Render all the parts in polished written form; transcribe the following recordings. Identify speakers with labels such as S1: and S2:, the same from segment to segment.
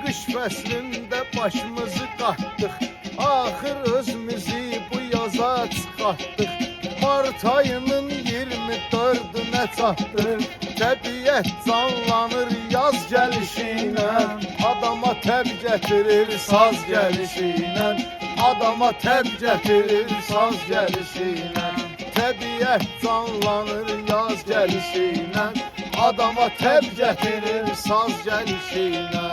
S1: Qış fəslində başımızı qatdıq, axır özümüzü bu yaza çıxartdıq. Mart ayının 24-ünə çatdıq, təbiət canlanır yaz gəlişinə. Adama təb gətirir saz gəlişinə, adama təb gətirir saz gəlişinə. Təbiət canlanır yaz gəlişinə, adama təb gətirir saz gəlişinə.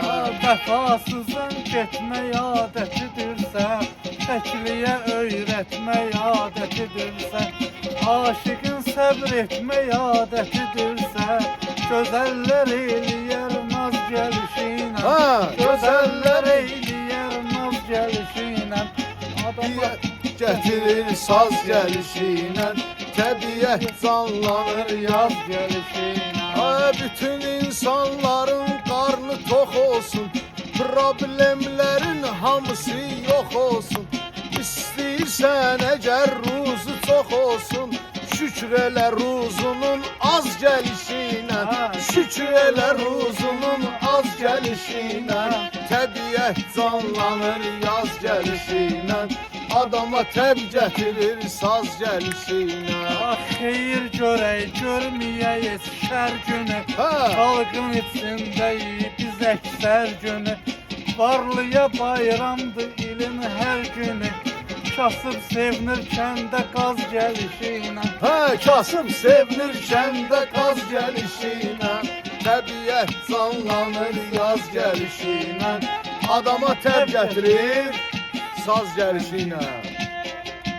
S2: Vəfasızın getmək adətidirsə, təkliyə öyrətmək adətidirsə, aşıqın səbr etmək adətidirsə, gözəllər eyləyər naz gəlişinə, gözəllər eyləyər naz gəlişinə. Adama
S1: Gətirir saz gəlişinə, təbiət canlanır yaz
S2: gəlişinə.
S1: Bütün insanların qarnı tox olsun, problemlərin hamısı yox olsun. İstəyirsən əgər ruzu çox olsun, şükür elə ruzunun az gəlişinə, şükür elə ruzunun az gəlişinə. Təbiət canlanır yaz gəlişinə, adama təb gətirir saz gəlişinə.
S2: Xeyir görək, görməyək şər günü, xalqın içindəyik biz əksər günü. Varlıya bayramdır ilin hər günü, kasıb sevinirkən də qaz gəlişinə.
S1: Kasım sevinirkən də qaz gəlişinə, təbiət canlanır yaz gəlişinə, adama təb gətirir saz gəlişinə.